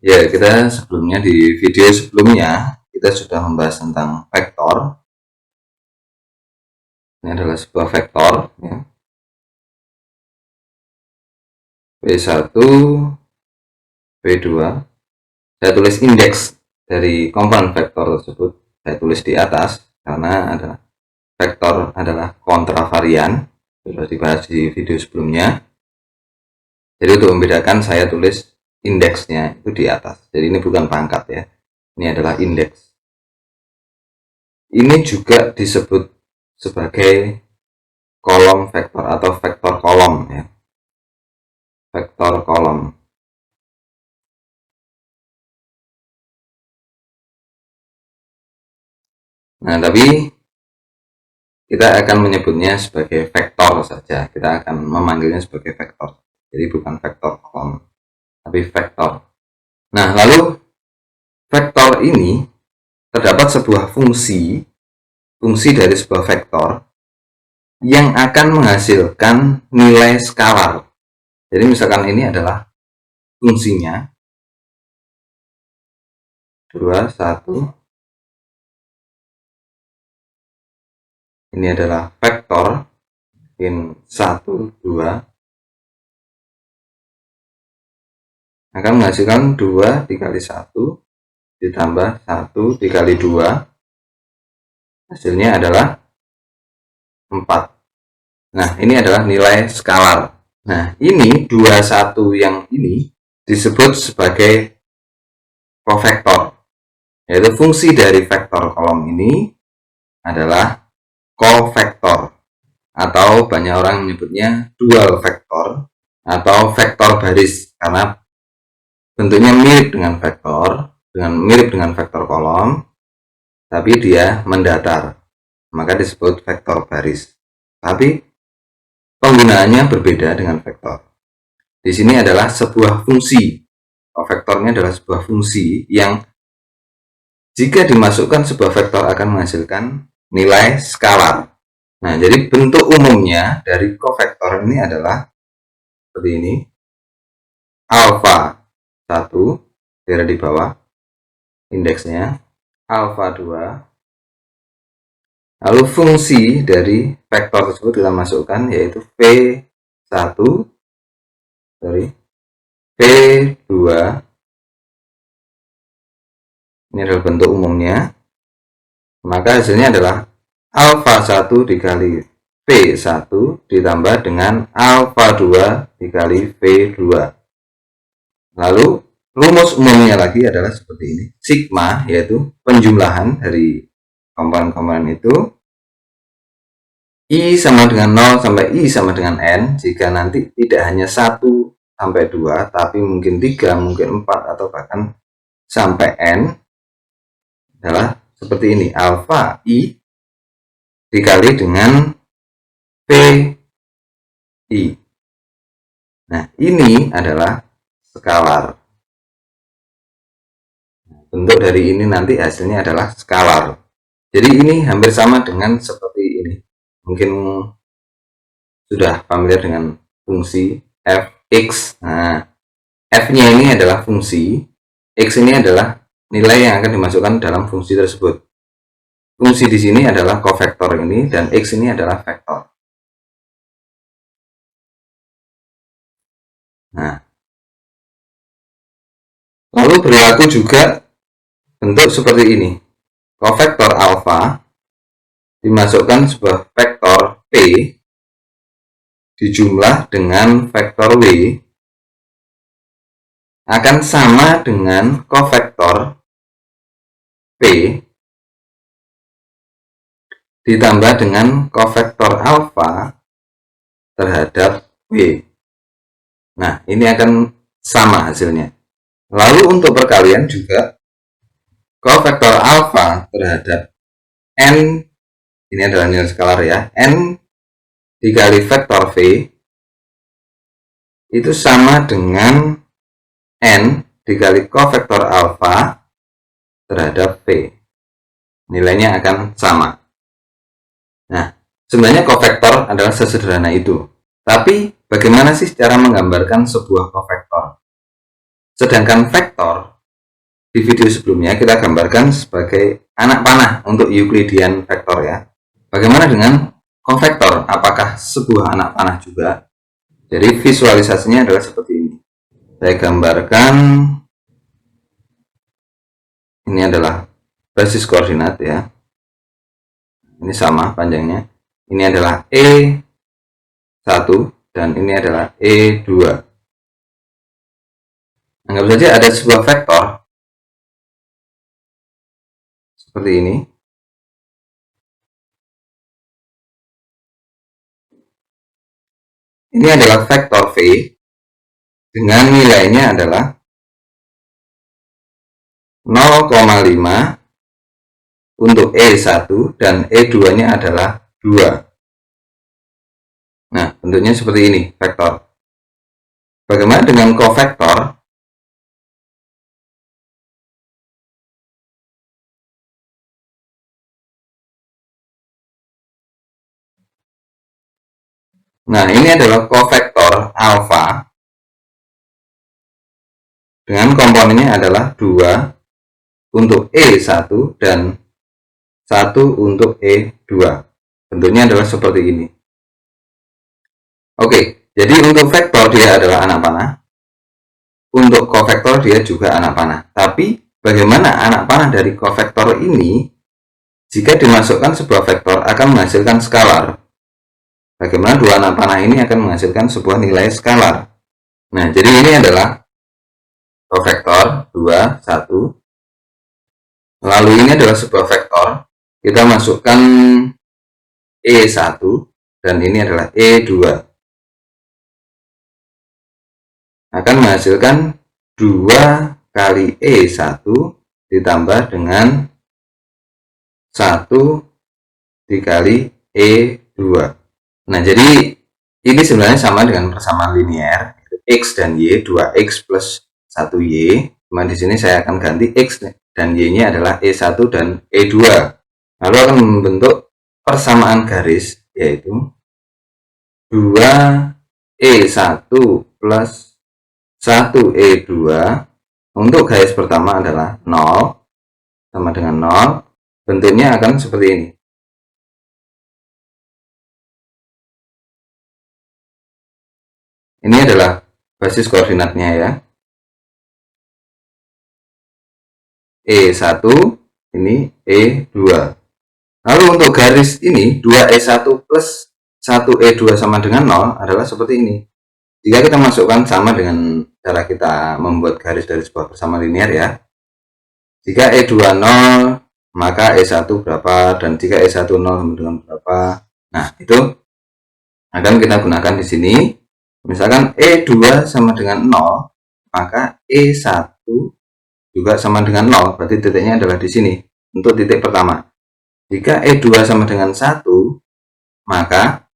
Ya, kita sebelumnya di video sebelumnya kita sudah membahas tentang vektor. Ini adalah sebuah vektor ya. V1, V2. Saya tulis indeks dari komponen vektor tersebut. Saya tulis di atas karena ada vektor adalah kontravarian. Sudah dibahas di video sebelumnya. Jadi untuk membedakan saya tulis indeksnya itu di atas. Jadi ini bukan pangkat ya. Ini adalah indeks. Ini juga disebut sebagai kolom vektor atau vektor kolom ya. Vektor kolom. Nah, tapi kita akan menyebutnya sebagai vektor saja. Kita akan memanggilnya sebagai vektor. Jadi bukan vektor kolom, tapi vektor. Nah, lalu vektor ini terdapat sebuah fungsi dari sebuah vektor yang akan menghasilkan nilai skalar. Jadi misalkan ini adalah fungsinya 2, 1. Ini adalah vektor mungkin 1, 2 akan menghasilkan 2 dikali 1 ditambah 1 dikali 2, hasilnya adalah 4. Nah, ini adalah nilai skalar. Nah, ini 21 yang ini disebut sebagai covektor, yaitu fungsi dari vektor kolom ini adalah covektor, atau banyak orang menyebutnya dual vektor atau vektor baris karena bentuknya mirip dengan vektor kolom, tapi dia mendatar, maka disebut vektor baris. Tapi penggunaannya berbeda dengan vektor. Di sini adalah sebuah fungsi. Vektornya adalah sebuah fungsi yang jika dimasukkan sebuah vektor akan menghasilkan nilai skalar. Nah, jadi bentuk umumnya dari covektor ini adalah seperti ini. Alfa 1, daerah di bawah, indeksnya. Alfa 2. Lalu fungsi dari vektor tersebut kita masukkan, yaitu V1, V2. Ini adalah bentuk umumnya. Maka hasilnya adalah alfa 1 dikali V1 ditambah dengan alfa 2 dikali V2. Lalu rumus umumnya lagi adalah seperti ini. Sigma, yaitu penjumlahan dari komponen-komponen itu. I sama dengan 0 sampai I sama dengan N. Jika nanti tidak hanya 1 sampai 2, tapi mungkin 3, mungkin 4, atau bahkan sampai N, adalah seperti ini. Alfa I dikali dengan VI. Nah, ini adalah skalar. Bentuk dari ini nanti hasilnya adalah skalar. Jadi ini hampir sama dengan seperti ini. Mungkin sudah familiar dengan fungsi fx. Nah, f-nya ini adalah fungsi, x ini adalah nilai yang akan dimasukkan dalam fungsi tersebut. Fungsi di sini adalah covektor ini, dan x ini adalah vektor. Nah, lalu berlaku juga bentuk seperti ini. Covektor alfa dimasukkan sebuah vektor p dijumlah dengan vektor w akan sama dengan covektor p ditambah dengan covektor alfa terhadap w. Nah, ini akan sama hasilnya. Lalu untuk perkalian juga covektor alfa terhadap n, ini adalah nilai skalar ya, n dikali vektor v itu sama dengan n dikali covektor alfa terhadap v. Nilainya akan sama. Nah, sebenarnya covektor adalah sesederhana itu. Tapi bagaimana sih cara menggambarkan sebuah covektor? Sedangkan vektor di video sebelumnya kita gambarkan sebagai anak panah untuk Euclidean vektor ya. Bagaimana dengan kofektor? Apakah sebuah anak panah juga? Jadi visualisasinya adalah seperti ini. Saya gambarkan, ini adalah basis koordinat ya. Ini sama panjangnya. Ini adalah E1 dan ini adalah E2. Anggap saja ada sebuah vektor seperti ini. Ini adalah vektor V dengan nilainya adalah 0,5 untuk E1 dan E2 nya adalah 2. Nah, bentuknya seperti ini, vektor. Bagaimana dengan kofektor? Nah, ini adalah kofektor alfa dengan komponennya adalah 2 untuk E1 dan 1 untuk E2. Bentuknya adalah seperti ini. Oke, jadi untuk vektor dia adalah anak panah. Untuk kofektor dia juga anak panah. Tapi bagaimana anak panah dari kofektor ini jika dimasukkan sebuah vektor akan menghasilkan skalar? Bagaimana dua anak panah ini akan menghasilkan sebuah nilai skalar? Nah, jadi ini adalah kofektor 2, 1. Lalu ini adalah sebuah vektor. Kita masukkan E1 dan ini adalah E2. Akan menghasilkan 2 kali E1 ditambah dengan 1 dikali E2. Nah, jadi ini sebenarnya sama dengan persamaan linear X dan Y, 2X plus 1Y. Cuma di sini saya akan ganti X dan Y-nya adalah E1 dan E2. Lalu akan membentuk persamaan garis, yaitu 2E1 plus 1E2. Untuk garis pertama adalah 0, sama dengan 0. Bentuknya akan seperti ini. Ini adalah basis koordinatnya ya. E1, ini E2. Lalu untuk garis ini 2E1 plus 1E2 sama dengan 0 adalah seperti ini. Jika kita masukkan sama dengan cara kita membuat garis dari sebuah persamaan linear ya. Jika E2 0, maka E1 berapa, dan jika E1 0 sama dengan berapa. Nah, itu akan kita gunakan di sini. Misalkan E2 sama dengan 0, maka E1 juga sama dengan 0, berarti titiknya adalah di sini untuk titik pertama. Jika E2 sama dengan 1, maka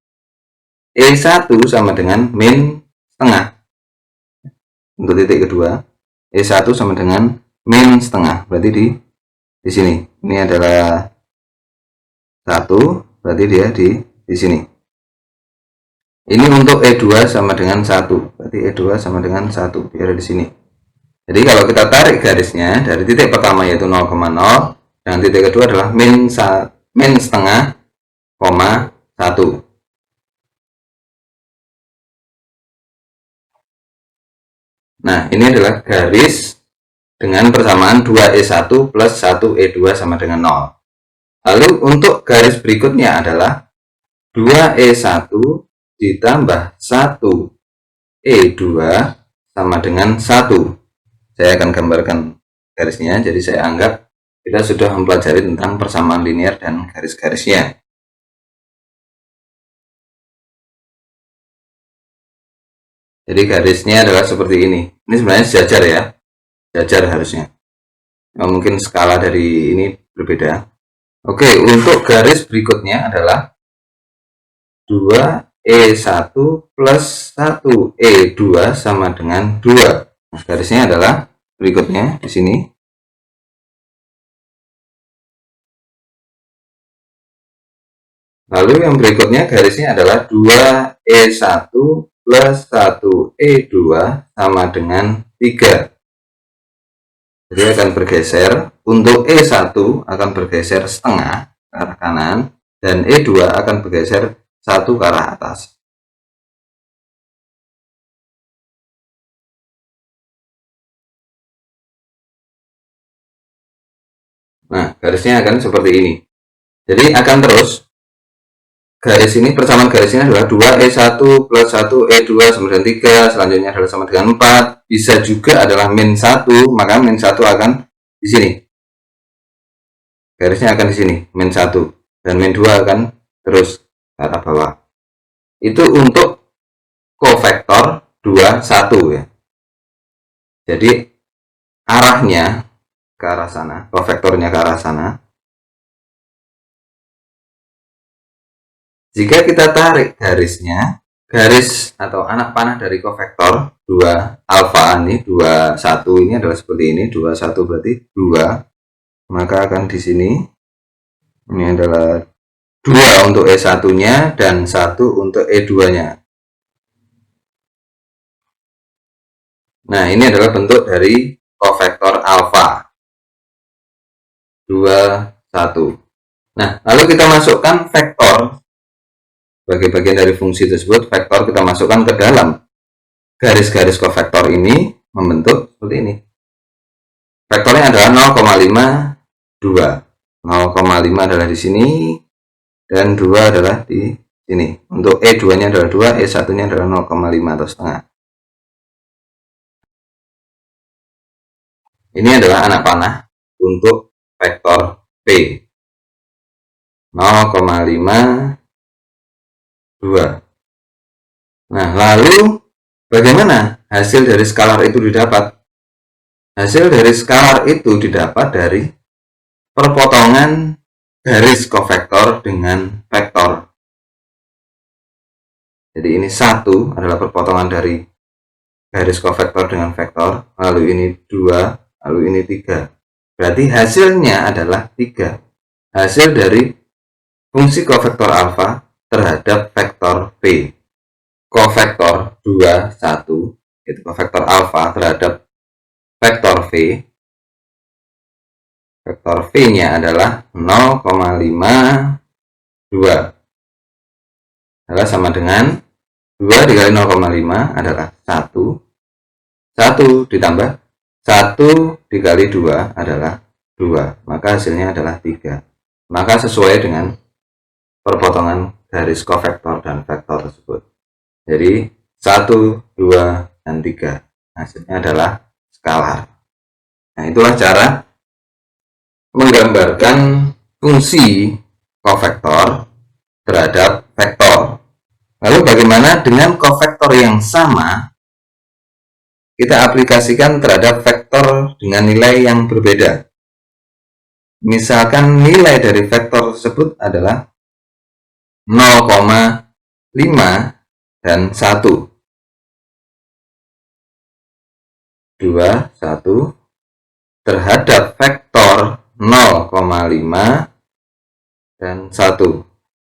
E1 sama dengan min setengah. Untuk titik kedua, E1 sama dengan min setengah, berarti di sini. Ini adalah 1, berarti dia di sini. Ini untuk E2 sama dengan 1, berarti E2 sama dengan 1, dia ada di sini. Jadi kalau kita tarik garisnya dari titik pertama yaitu 0,0 dan titik kedua adalah min setengah, 1. Nah, ini adalah garis dengan persamaan 2E1 plus 1E2 sama dengan 0. Lalu untuk garis berikutnya adalah 2E1 ditambah 1E2 sama dengan 1. Saya akan gambarkan garisnya, jadi saya anggap kita sudah mempelajari tentang persamaan linear dan garis-garisnya. Jadi garisnya adalah seperti ini. Ini sebenarnya sejajar ya, sejajar harusnya. Nah, mungkin skala dari ini berbeda. Oke, untuk garis berikutnya adalah 2E1 plus 1E2 sama dengan 2. Nah, garisnya adalah berikutnya di sini. Lalu yang berikutnya garisnya adalah 2E1 plus 1E2 sama dengan 3. Jadi akan bergeser, untuk E1 akan bergeser setengah ke arah kanan, dan E2 akan bergeser 1 ke arah atas. Nah, garisnya akan seperti ini. Jadi akan terus, garis ini, persamaan garis ini adalah 2E1 plus 1 E2 sama dengan 3, selanjutnya adalah sama dengan 4, bisa juga adalah min 1, maka min 1 akan di sini. Garisnya akan di sini, min 1, dan min 2 akan terus ke arah bawah. Itu untuk kofektor 2, 1 ya. Jadi arahnya ke arah sana, kofektornya ke arah sana. Jika kita tarik garisnya, garis atau anak panah dari kofektor 2 alfa ini, 2, 1 ini adalah seperti ini, 2, 1 berarti 2, maka akan di sini, ini adalah 2 untuk E1-nya dan 1 untuk E2-nya. Nah, ini adalah bentuk dari kofektor alfa 2, 1. Nah, lalu kita masukkan vektor sebagai bagian dari fungsi tersebut. Vektor kita masukkan ke dalam garis-garis kofektor ini, membentuk seperti ini. Vektornya adalah 0,5, 2. 0,5 adalah di sini, dan 2 adalah di sini. Untuk E2-nya adalah 2, E1-nya adalah 0,5 atau setengah. Ini adalah anak panah untuk vektor P. 0,5, 2. Nah, lalu bagaimana hasil dari skalar itu didapat? Hasil dari skalar itu didapat dari perpotongan garis kofektor dengan vektor. Jadi ini 1 adalah perpotongan dari garis kofektor dengan vektor, lalu ini 2, lalu ini 3. Berarti hasilnya adalah 3. Hasil dari fungsi kofektor alfa terhadap vektor P. Kofektor 2, 1, yaitu kofektor alfa terhadap vektor V. Vektor V-nya adalah 0,5, 2. Adalah sama dengan 2 dikali 0,5 adalah 1. 1 ditambah 1 dikali 2 adalah 2. Maka hasilnya adalah 3. Maka sesuai dengan perpotongan garis kofektor dan vektor tersebut. Jadi 1, 2, dan 3. Hasilnya adalah skalar. Nah, itulah cara menggambarkan fungsi kofektor terhadap vektor. Lalu bagaimana dengan kofektor yang sama kita aplikasikan terhadap vektor dengan nilai yang berbeda? Misalkan nilai dari vektor tersebut adalah 0,5 dan 1. 2, 1 terhadap vektor 0,5 dan 1.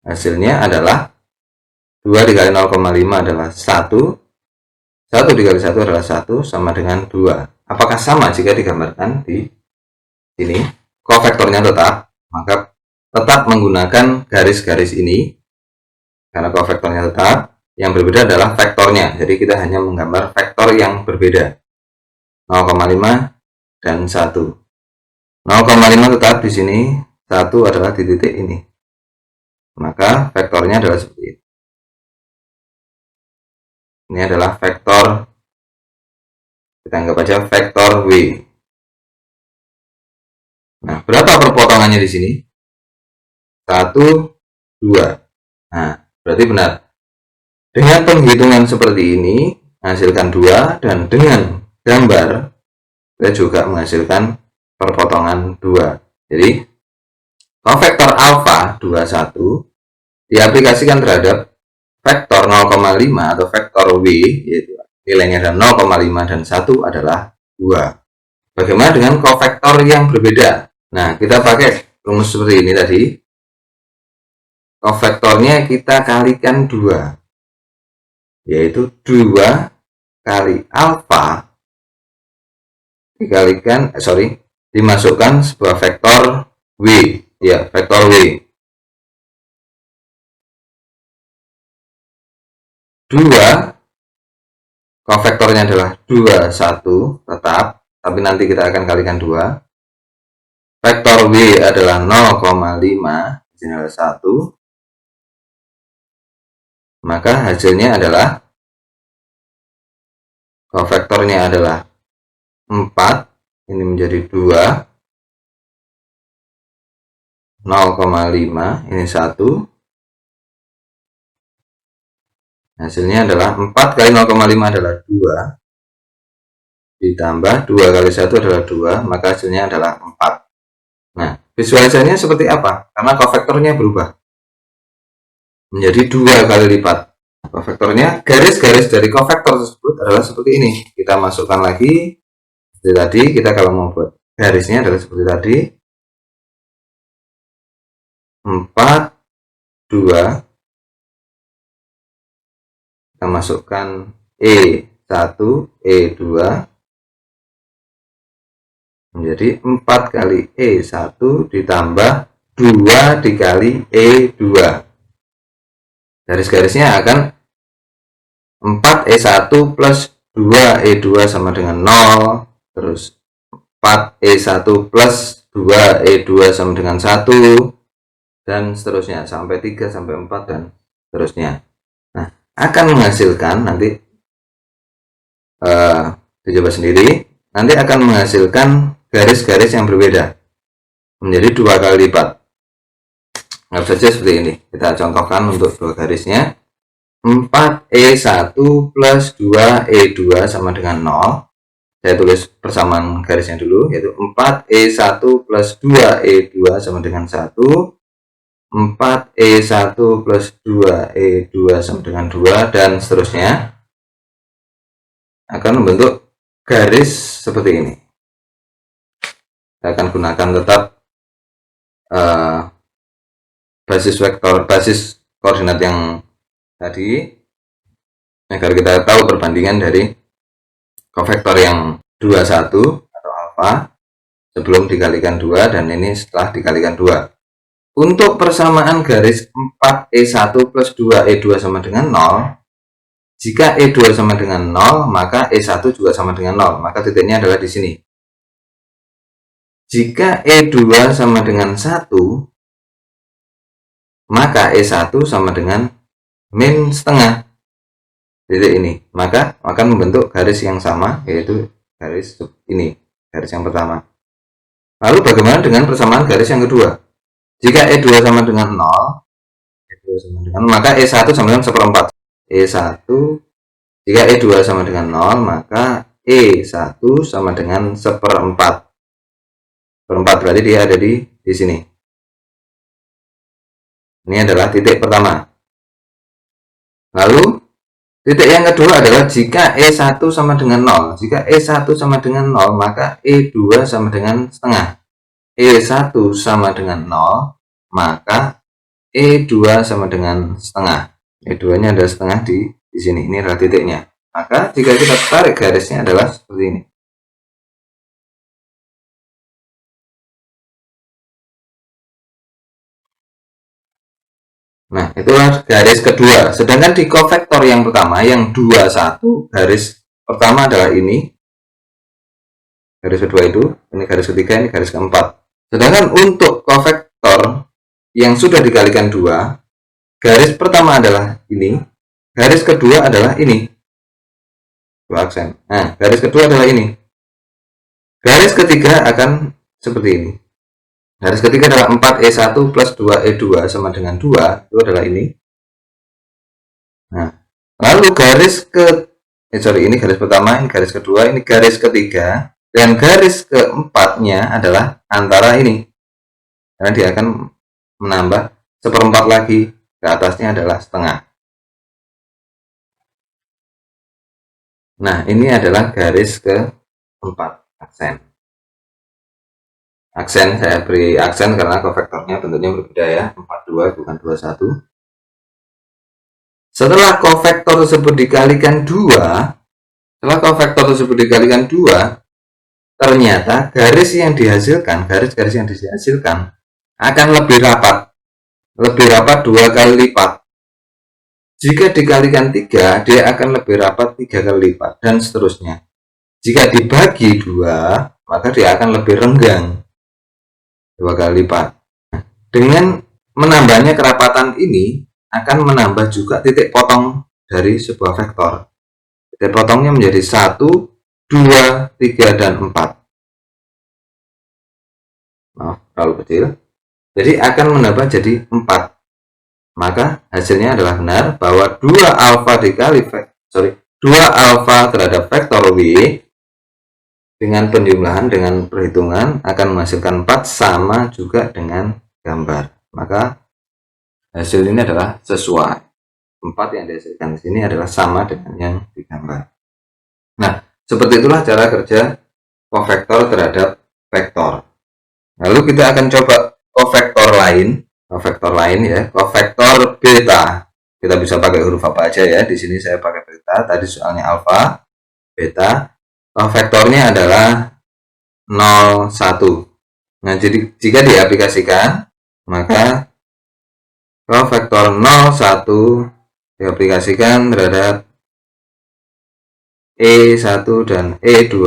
Hasilnya adalah 2 dikali 0,5 adalah 1. 1 dikali 1 adalah 1 sama dengan 2. Apakah sama jika digambarkan di sini? Kofektornya tetap, maka tetap menggunakan garis-garis ini. Karena kofektornya tetap, yang berbeda adalah vektornya. Jadi kita hanya menggambar vektor yang berbeda. 0,5 dan 1. 0,5 tetap di sini, 1 adalah di titik ini. Maka vektornya adalah seperti ini. Ini adalah vektor, kita anggap aja vektor W. Nah, berapa perpotongannya di sini? 1, 2. Nah, berarti benar. Dengan penghitungan seperti ini, menghasilkan 2, dan dengan gambar, kita juga menghasilkan perpotongan 2. Jadi, kofektor alfa 21 diaplikasikan terhadap vektor 0,5 atau vektor W, yaitu nilainya adalah 0,5 dan 1 adalah 2. Bagaimana dengan kofektor yang berbeda? Nah, kita pakai rumus seperti ini tadi. Kofektornya kita kalikan 2, yaitu 2 kali alfa dimasukkan sebuah vektor W, ya, vektor W. 2 kofektornya adalah 2, 1 tetap, tapi nanti kita akan kalikan 2. Vektor W adalah 0,5, di sini adalah 1. Maka hasilnya adalah kofektornya adalah 4, ini menjadi 2, 0,5, ini 1. Hasilnya adalah 4 kali 0,5 adalah 2, ditambah 2 kali 1 adalah 2, maka hasilnya adalah 4. Nah, visualisasinya seperti apa? Karena kofektornya berubah menjadi 2 kali lipat. Kofektornya, garis-garis dari kofektor tersebut adalah seperti ini. Kita masukkan lagi seperti tadi. Kita kalau mau buat garisnya adalah seperti tadi, 4, 2, kita masukkan E1, E2 menjadi 4 kali E1 ditambah 2 dikali E2. Garis-garisnya akan 4E1 plus 2E2 sama dengan 0, terus 4E1 plus 2E2 sama dengan 1, dan seterusnya sampai 3 sampai 4 dan seterusnya. Nah, akan menghasilkan nanti dicoba sendiri, nanti akan menghasilkan garis-garis yang berbeda menjadi 2 kali lipat. Anggap saja seperti ini. Kita contohkan untuk 2 garisnya. 4E1 plus 2E2 sama dengan 0. Saya tulis persamaan garisnya dulu, yaitu 4E1 plus 2E2 sama dengan 1. 4E1 plus 2E2 sama dengan 2, dan seterusnya akan membentuk garis seperti ini. Kita akan gunakan tetap basis koordinat yang tadi agar kita tahu perbandingan dari kofektor yang 21 atau alfa sebelum dikalikan 2 dan ini setelah dikalikan 2. Untuk persamaan garis 4E1 plus 2E2 sama dengan 0, jika E2 sama dengan 0, maka E1 juga sama dengan 0, maka titiknya adalah di sini. Jika E2 sama dengan 1, maka E1 sama dengan min setengah titik ini, maka akan membentuk garis yang sama, yaitu garis ini, garis yang pertama. Lalu bagaimana dengan persamaan garis yang kedua? Jika E2 sama dengan 0, maka E1 sama dengan seperempat. E1, jika E2 sama dengan 0, maka E1 sama dengan seperempat. Seperempat berarti dia ada di sini. Ini adalah titik pertama. Lalu titik yang kedua adalah jika E1 sama dengan 0. Jika E1 sama dengan 0, maka E2 sama dengan setengah. E1 sama dengan 0, maka E2 sama dengan setengah. E2-nya adalah setengah di sini. Ini adalah titiknya. Maka jika kita tarik garisnya adalah seperti ini. Nah, itulah garis kedua. Sedangkan di kofektor yang pertama, yang 21, garis pertama adalah ini. Garis kedua itu, ini garis ketiga, ini garis keempat. Sedangkan untuk kofektor yang sudah dikalikan 2, garis pertama adalah ini, garis kedua adalah ini. 2 aksen. Nah, garis kedua adalah ini. Garis ketiga akan seperti ini. Garis ketiga adalah 4E1 plus 2E2 sama dengan 2, itu adalah ini. Nah, lalu garis ini garis pertama, ini garis kedua, ini garis ketiga, dan garis keempatnya adalah antara ini. Karena dia akan menambah seperempat lagi, ke atasnya adalah setengah. Nah, ini adalah garis keempat, aksen. Aksen, saya beri aksen karena kofektornya bentuknya berbeda ya, 42 bukan 21. Setelah kofektor tersebut dikalikan 2, ternyata garis yang dihasilkan, garis-garis yang dihasilkan akan lebih rapat 2 kali lipat. Jika dikalikan 3, dia akan lebih rapat 3 kali lipat, dan seterusnya. Jika dibagi 2, maka dia akan lebih renggang 2 kali lipat. Dengan menambahnya kerapatan ini akan menambah juga titik potong dari sebuah vektor. Titik potongnya menjadi 1, 2, 3, dan 4. Maaf, terlalu kecil. Jadi akan menambah jadi 4. Maka hasilnya adalah benar bahwa 2 alfa dikali 2 alfa terhadap vektor W dengan penjumlahan, dengan perhitungan akan menghasilkan 4 sama juga dengan gambar. Maka hasil ini adalah sesuai. 4 yang dihasilkan di sini adalah sama dengan yang digambar. Nah, seperti itulah cara kerja kovektor terhadap vektor. Lalu kita akan coba kovektor lain ya, kovektor beta. Kita bisa pakai huruf apa aja ya. Di sini saya pakai beta, tadi soalnya alfa, beta. Kovektornya adalah 0, 1. Nah, jadi jika diaplikasikan, maka kovektor 0, 1 diaplikasikan terhadap E1 dan E2,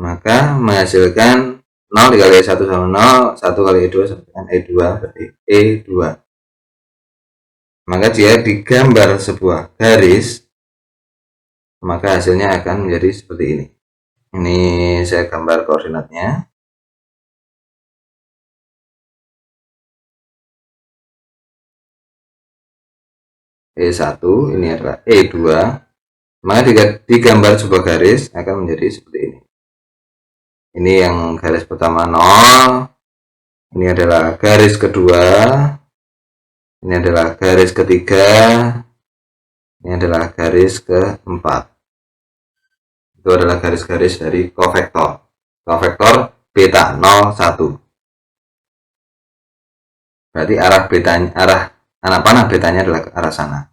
maka menghasilkan 0 dikali E1 sama 0, 1 kali E2 sama dengan E2, berarti E2. Maka jika digambar sebuah garis, maka hasilnya akan menjadi seperti ini. Ini saya gambar koordinatnya. E1, ini adalah E2. Maka jika digambar sebuah garis akan menjadi seperti ini. Ini yang garis pertama 0, ini adalah garis kedua, ini adalah garis ketiga, ini adalah garis keempat. Itu adalah garis-garis dari kovektor. Kovektor beta 0, 1. Berarti arah betanya, arah anak panah betanya adalah ke arah sana.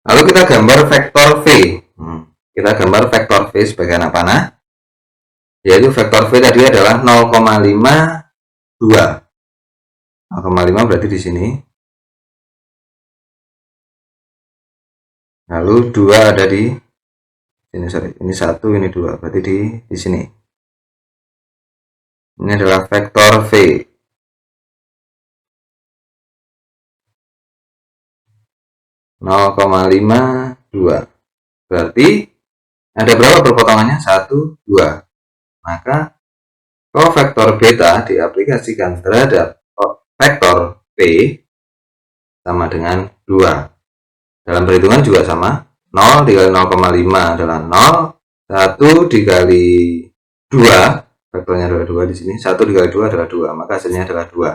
Lalu kita gambar vektor V. Kita gambar vektor V sebagai anak panah. Yaitu vektor V tadi adalah 0,5, 2. 0,5 berarti di sini. Lalu 2 ada di sini, ini 1, ini 2, berarti di sini. Ini adalah vektor V. 0,5, 2. Berarti ada berapa perpotongannya? 1, 2. Maka kovektor beta diaplikasikan terhadap vektor P sama dengan 2. Dalam perhitungan juga sama. 0 dikali 0,5 adalah 0. 1 dikali 2, vektornya adalah 2 di sini. 1 dikali 2 adalah 2, maka hasilnya adalah 2.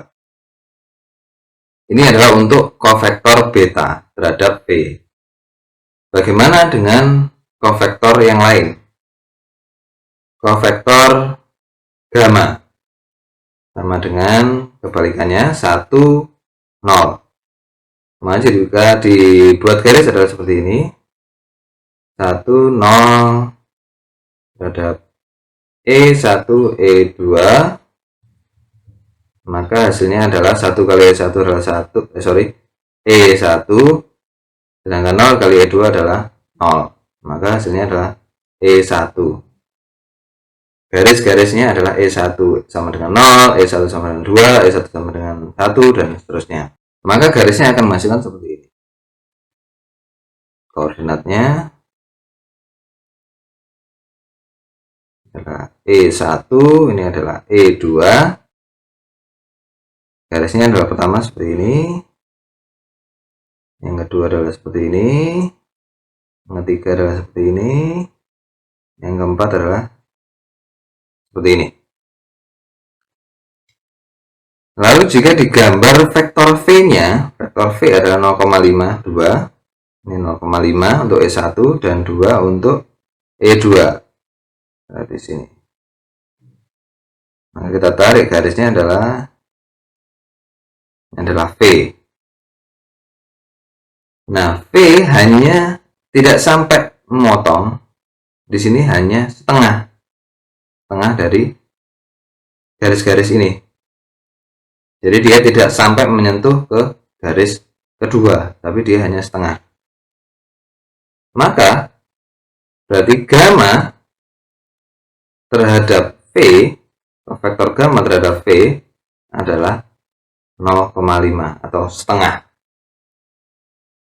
Ini adalah untuk kovektor beta terhadap P. Bagaimana dengan kovektor yang lain? Kovektor gamma sama dengan kebalikannya 1, 0. Maka jika dibuat garis adalah seperti ini. 1, 0 terhadap E1, E2. Maka hasilnya adalah 1 kali E1 adalah 1, E1. Sedangkan 0 kali E2 adalah 0. Maka hasilnya adalah E1. Garis-garisnya adalah E1 sama dengan 0, E1 sama dengan 2, E1 sama dengan 1, dan seterusnya. Maka garisnya akan menghasilkan seperti ini. Koordinatnya adalah E1, ini adalah E2. Garisnya adalah pertama seperti ini, yang kedua adalah seperti ini, yang ketiga adalah seperti ini, yang keempat adalah seperti ini. Lalu jika digambar vektor V-nya, vektor V adalah 0,5, 2. Ini 0,5 untuk E1 dan 2 untuk E2. Nah, di sini. Nah, kita tarik garisnya adalah V. Nah, V hanya tidak sampai memotong, di sini hanya setengah dari garis-garis ini. Jadi dia tidak sampai menyentuh ke garis kedua, tapi dia hanya setengah. Maka berarti gamma terhadap V, vektor gamma terhadap V adalah 0,5 atau setengah.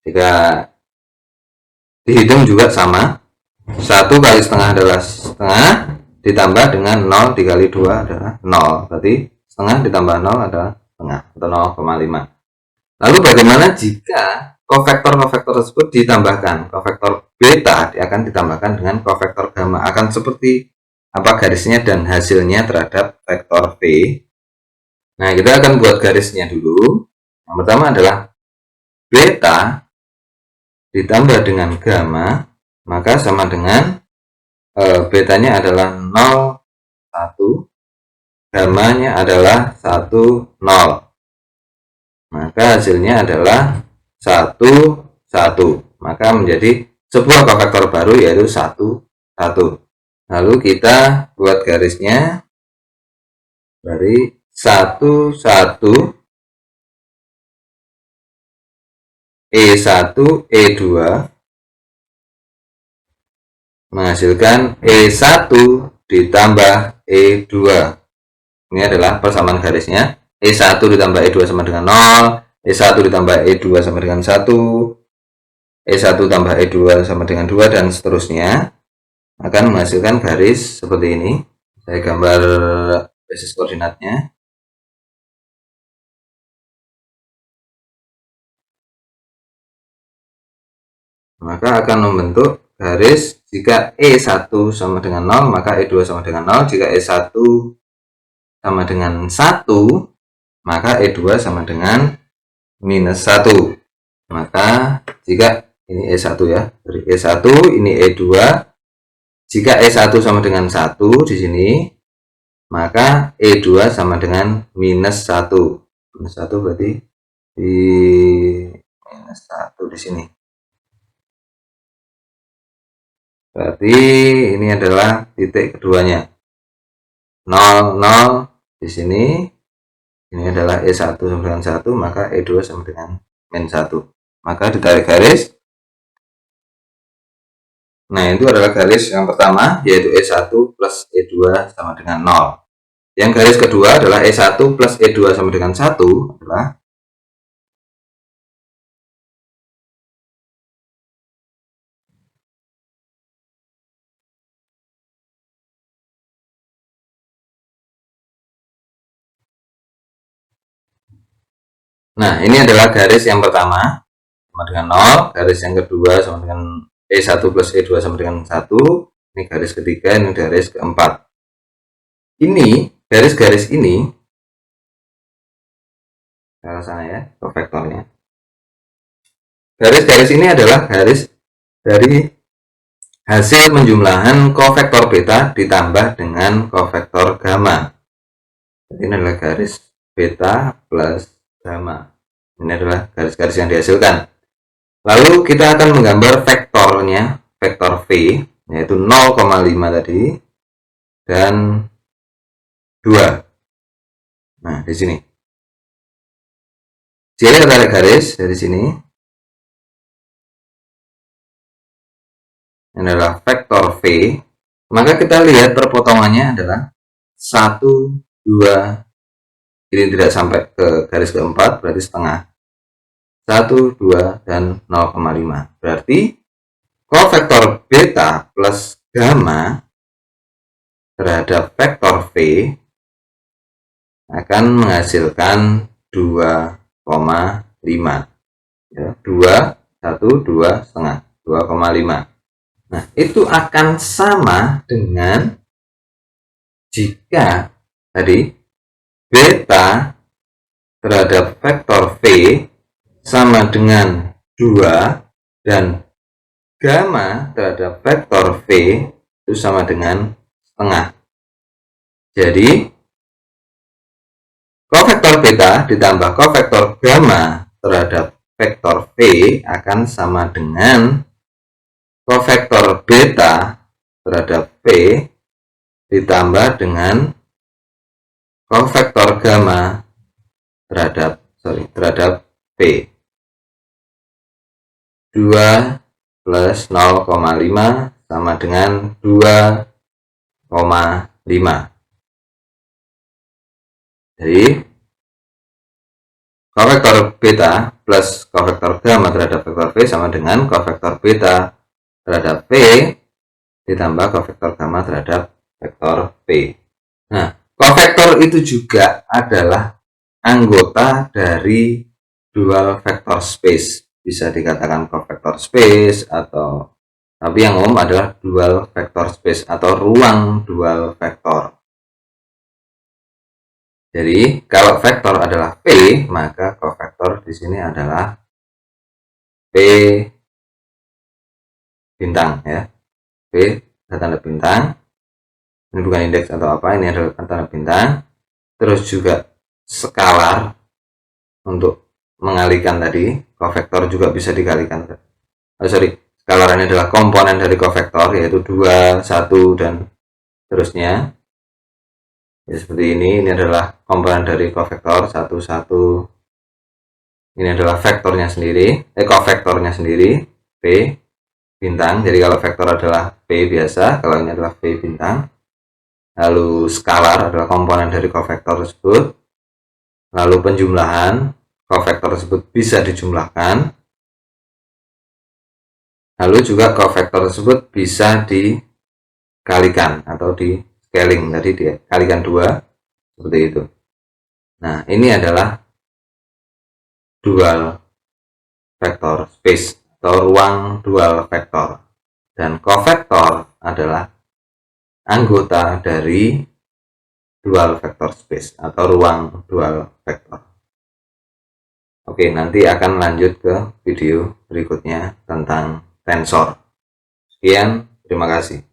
Jika dihitung juga sama, 1 kali setengah adalah setengah, ditambah dengan 0 dikali 2 adalah 0. Berarti setengah ditambah 0 adalah setengah atau 0,5. Lalu bagaimana jika kofektor-kofektor tersebut ditambahkan? Kofektor beta akan ditambahkan dengan kofektor gamma. Akan seperti apa garisnya dan hasilnya terhadap vektor V? Nah, kita akan buat garisnya dulu. Yang pertama adalah beta ditambah dengan gamma, maka sama dengan betanya adalah 0, 1, gammanya adalah 1, 0. Maka hasilnya adalah 1, 1. Maka menjadi sebuah kofektor baru yaitu 1, 1. Lalu kita buat garisnya dari 1, 1, E1, E2 menghasilkan E1 ditambah E2. Ini adalah persamaan garisnya. E1 ditambah E2 sama dengan 0, E1 ditambah E2 sama dengan 1, E1 tambah E2 sama dengan 2, dan seterusnya akan menghasilkan garis seperti ini. Saya gambar basis koordinatnya. Maka akan membentuk garis jika E1 sama dengan 0, maka E2 sama dengan 0. Jika E1 sama dengan 1, maka E2 sama dengan minus 1. Maka jika ini E1 ya, dari E1 ini E2, jika E1 sama dengan 1 di sini, maka E2 sama dengan minus 1. Minus 1 berarti di minus 1 di sini. Berarti ini adalah titik keduanya. 0, 0 di sini. Ini adalah E1 sama dengan 1, maka E2 sama dengan min 1. Maka ditarik garis. Nah, itu adalah garis yang pertama, yaitu E1 plus E2 sama dengan 0. Yang garis kedua adalah E1 plus E2 sama dengan 1 adalah nah, ini adalah garis yang pertama sama dengan 0, garis yang kedua sama dengan E1 plus E2 sama dengan 1, ini garis ketiga, ini garis keempat. Ini, garis-garis ini, ke sana ya, ke vektornya. Garis-garis ini adalah garis dari hasil penjumlahan kofektor beta ditambah dengan kofektor gamma. Jadi ini adalah garis beta plus gamma. Ini adalah garis-garis yang dihasilkan. Lalu kita akan menggambar vektornya, vektor V, yaitu 0,5 tadi dan 2. Nah, di sini. Jadi kita tarik garis dari sini. Ini adalah vektor V. Maka kita lihat perpotongannya adalah 1, 2. Ini tidak sampai ke garis keempat, berarti setengah. 1, 2, dan 0,5. Berarti kofektor beta plus gamma terhadap vektor V akan menghasilkan 2,5. Ya, 2, 1, 2, setengah, 2,5. Nah, itu akan sama dengan jika tadi beta terhadap vektor V sama dengan 2 dan gamma terhadap vektor V itu sama dengan setengah. Jadi kofektor beta ditambah kofektor gamma terhadap vektor V akan sama dengan kofektor beta terhadap P ditambah dengan kofektor gamma terhadap P. 2 plus 0,5 sama dengan 2,5. Jadi kofektor beta plus kofektor gamma terhadap vektor V sama dengan kofektor beta terhadap V ditambah kofektor gamma terhadap vektor P. Nah, kofektor itu juga adalah anggota dari dual vector space. Bisa dikatakan kofektor space atau tapi yang umum adalah dual vector space atau ruang dual vektor. Jadi kalau vektor adalah P, maka kofektor di sini adalah P bintang ya. P tanda bintang. Ini bukan indeks atau apa, ini adalah tanda bintang. Terus juga skalar untuk mengalihkan tadi, kofektor juga bisa dikalikan. Skalar ini adalah komponen dari kofektor, yaitu 2, 1, dan seterusnya. Ya, seperti ini adalah komponen dari kofektor 1, 1. Ini adalah vektornya sendiri, kofektornya sendiri, P bintang. Jadi kalau vektor adalah P biasa, kalau ini adalah P bintang. Lalu skalar adalah komponen dari kofektor tersebut. Lalu penjumlahan kofektor tersebut bisa dijumlahkan. Lalu juga kofektor tersebut bisa dikalikan atau di scaling, tadi dikalikan 2 seperti itu. Nah, ini adalah dual vector space atau ruang dual vektor, dan kofektor adalah anggota dari dual vector space atau ruang dual vektor. Oke, nanti akan lanjut ke video berikutnya tentang tensor. Sekian, terima kasih.